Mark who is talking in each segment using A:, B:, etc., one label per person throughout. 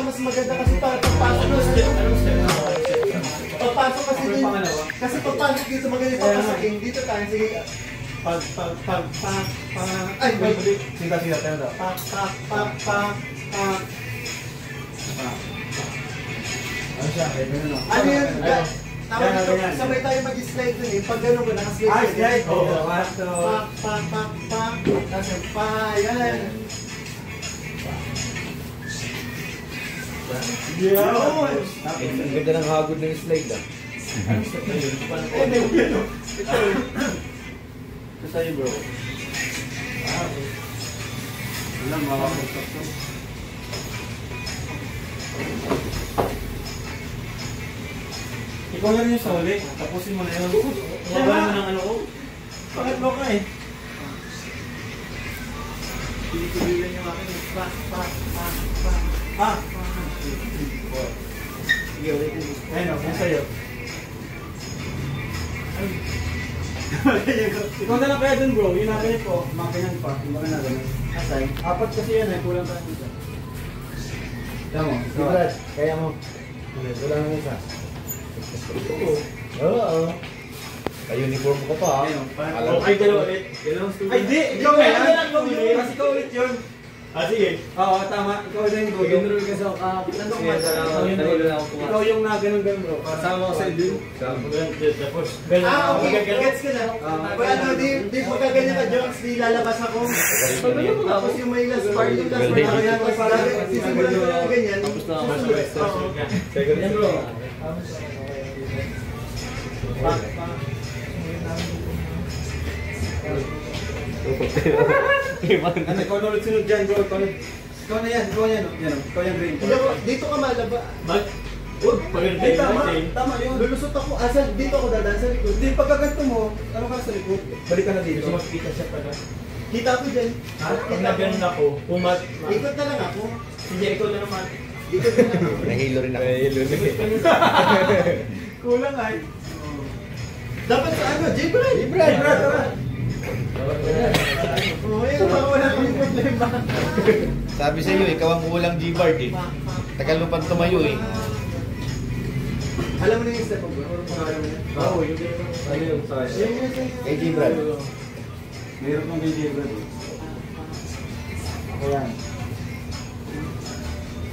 A: mas maganda kasi para pagpasok mo. Pagpasok kasi dito. Kasi pagpasok dito magaling papasakin. Dito tayo, sige. Ay, wait.
B: Sinta, tayo daw. Ano siya?
A: Ano yan? Sabay tayo mag-slide dun eh. Pag gano'n ba, nakaslide.
B: Ah, slide? Oo.
A: Yan.
B: Ang ganda ng hagod ng slide ah. Ito sa'yo bro. Alam, makakasap to. Ikaw na rin yung soli. Tapusin mo na yun. Magawa mo ng ano ko. Bakit mo ka eh?
A: Pili-pililan yung akin. Sige, ulitin mo.
B: Ayun o, yan sa'yo. Ikaw na lang kaya dun bro. Yung nakinit ko, makinan pa. Yung makinan ganun.
A: Asay?
B: 4 kasi yan eh. Kulang tayo dito. Tama mo.
A: Di Brad, kaya mo.
B: Wala nang isa.
A: Oo. Ay, uniform ko pa ah.
B: Okay, dalawa ulit. Ay, di! Ikaw na yan! Kasi ikaw ulit yun. Ah, sige. Oo, tama. Ikaw din ko.
C: Ginroll ka sa nandong
B: Ikaw yung naganon-ganon bro.
C: Sama ko sa din.
B: Tapos,
A: Okay. Gets ka na. Ano, di pagkaganyan ka, Jones, di lalabas ako. Tapos yung may last part, yung last part, sisimulan ko na ganyan.
C: Tapos na ako sa restaurant.
B: yan bro. Ano, ikaw na ulit sunod dyan bro. Ikaw na yan, ikaw yan. Ikaw yan green.
A: Dito ka malaba.
B: Huwag, tama yun.
A: Lulusot ako. Asan? Dito ako dadaan sa likod.
B: Hindi, pagkaganto mo, ano ka sa likod? Balik ka na dito.
C: Makikita siya pala.
A: Kita ko dyan.
C: Pag nagano'n ako,
A: Ikot na lang ako.
C: Sige, ikaw na naman.
A: Ikot na lang ako.
D: Nahilo rin ako.
B: Kulang ay.
A: Dapat sa ano? J-Brad.
B: Brad.
A: Parang wala kang problema.
D: Sabi sa iyo, ikaw ang kulang G-Bard eh. Tagal mo pang tumayo eh.
A: Alam mo na yung step ko bro? Alam mo na?
B: Oo, yung ano yung size?
D: Kay G-Brad.
B: Mayroon kong video Brad. Ako yan.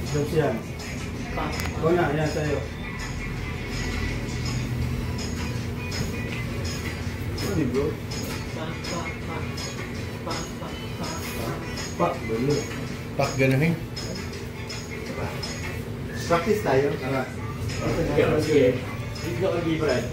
B: Jobs yan. Ikaw na, yan sa'yo. Ano bro? Pak, bro.
D: Pak, gano'n.
A: Practice tayo.
B: Tara.
C: Sige. Dito ka Brad.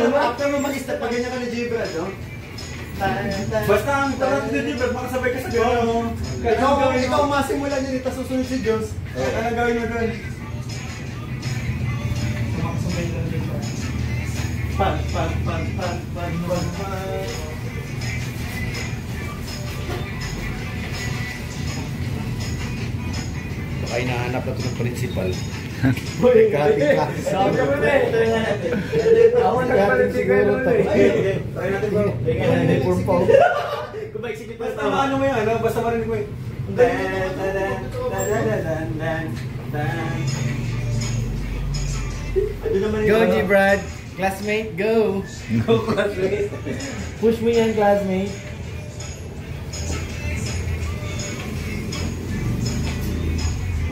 A: After mo mag-step, pag ganyan ka ni J-Brad, no?
B: Basta ang tarang din Brad, makasabay ka sa gano'n.
A: Ikaw masimulan yun, ito susunod si Jones.
B: Ano gawin mo doon?
A: Pan.
D: Baka hinahanap na ito ng principal.
C: Sabi mo na eh. Ito nga natin. Ako nagpalit siguro ito eh.
B: Try natin bro.
D: Uniform pa.
C: Kung ba execute
B: Basta ano mo yan, basta marinig mo eh.
D: Go G-Brad! Classmate, go!
B: Go classmate.
C: Push mo yan, classmate.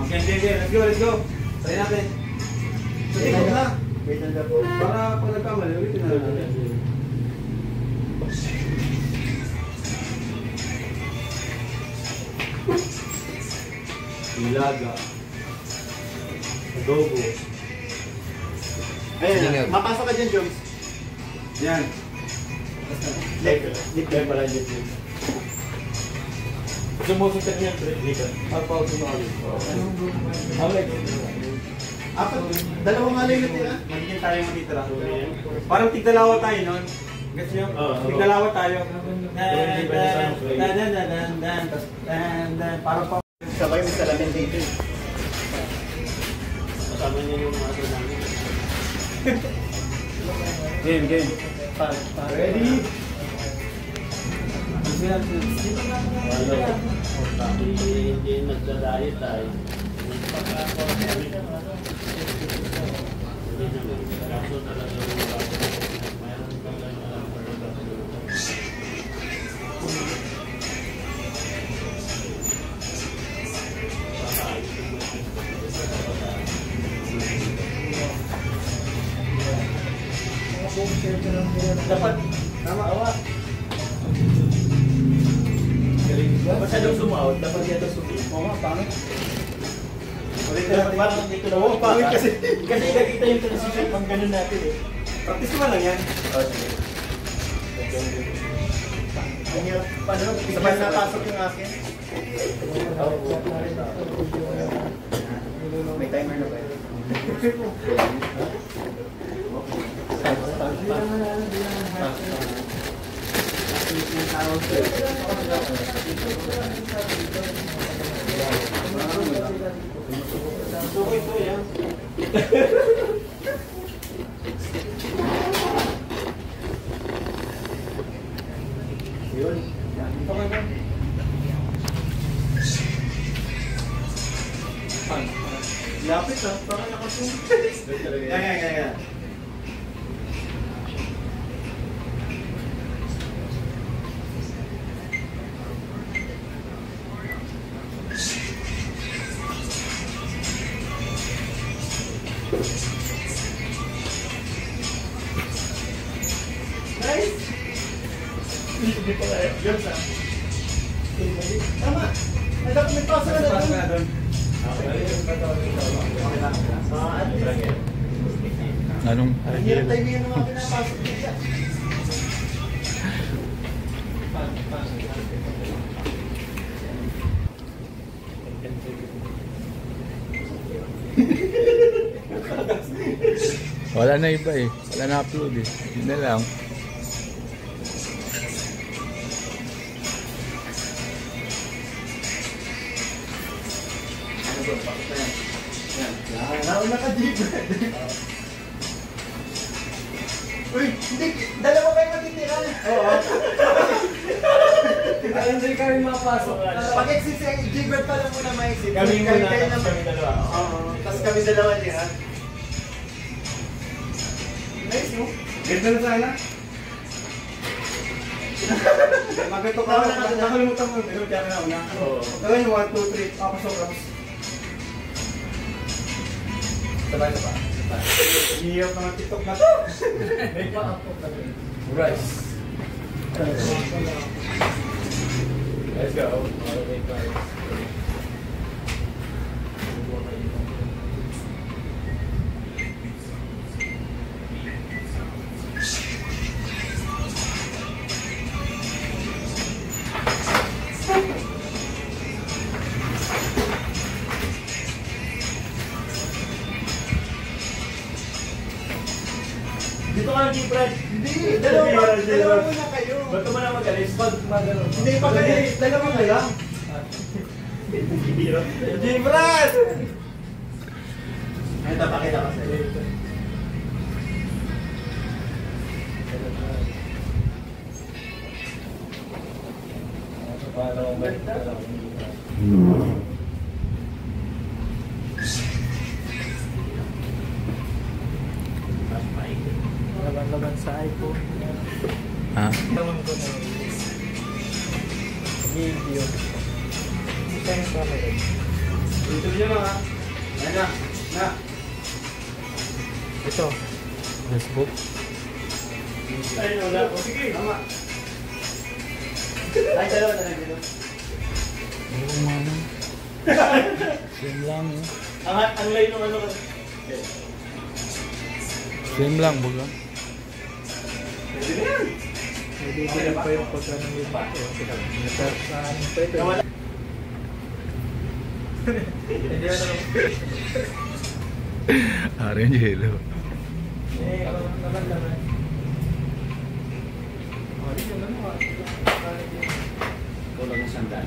B: Okay, let's go. Try natin. Sige, ito na.
A: Wait lang po.
B: Para pag nagkamali, ulitin na natin. Ilaga. Adobo.
A: Ayan, mapasok ka dyan, Jones.
B: Yan.
A: Lip lang pala dyan.
C: Sumusunod niya, Brad.
B: Pagpauto na ulit.
A: Dalawang alay na tira.
B: Magiging tayo matitira. Parang tigdalawa tayo nun. Kasi yung nagdalawa tayo. Dan. Parang pa.
A: Sabay may salamin dito.
B: Kasama niya yung mga namin. Game. Ready? Hindi nagdadayo tayo. Kaso talaga mayroon talaga dapat tama awa. Dapat siya daw sumawad, dapat niya daw sumawad. Oo nga, pangit. Ulit na parang dito na. Oo, pangit kasi nakita yung transition pang ganun natin eh. Practice ko lang yan. Oo, sige. Paano? Sabay napasok yung akin? May timer na ba yun? Yun. Lapit ah, parang nakasung. Yan. Nice! Hindi pa kaya. Diyan sa. Tama! Ay, dapat may pasa ka na doon.
E: Anong?
A: Hirap tayo yung mga pinapasok dito.
E: Wala na iba eh. Wala na upload eh. Yun na lang.
A: Nauna ka deep. Uy, hindi. Dalawa kayo matitira. Oo.
B: Hindi kami mapasok.
A: Pag-exist, Gilbert pa lang muna ma-exist.
B: Kami muna,
A: kayo naman.
B: kami dalawa.
A: Oo. Tapos kami dalawa niya. Nice, no?
B: Ganda na sana. Magkito ka na. Nakalimutan mo. Pero kaya na una. Gawin 1, 2, 3. Pasok tapos. Sabay na pa. Hihirap naman TikTok na to. May pa ako. Rice. Let's go. Dito ka lang, Gibran.
A: Hindi, dalawa muna kayo.
B: Ba't mo na mag-alis? Mag-alis.
A: Hindi pa kayo, dalawa ka lang.
B: Gibran!
A: Ay, tapakita ka sa'yo.
C: Laban sa iPhone.
E: Ha?
C: Tawag ko na. Video. Ito yung camera.
B: Dito niyo mga. Yan na.
C: Ito.
E: Facebook?
B: Ay, wala ko. Sige. Tama.
A: Ay, dalawa na lang dito.
E: Oo nga na. Same lang eh.
B: Ang line ng ano kasi.
E: Same lang, baga.
C: Hindi pa yung pagka ng iba. Ito.
B: Hindi na lang.
E: Arin yelo.
C: Laban.
B: Kulang ng sandal.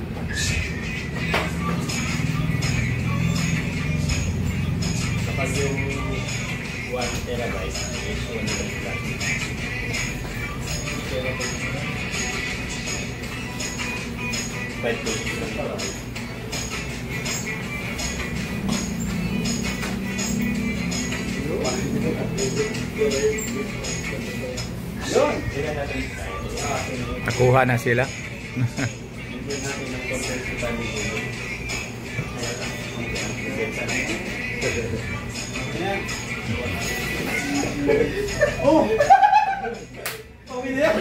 B: Kapag yung 1 terabyte, is 1 plus. Pero kung 5 pages lang pa. Yun! Tingnan natin tayo.
E: Nakuha na sila.
B: Bigyan natin ng content sa tabi ko. Ayan. Oh! Okay na yan!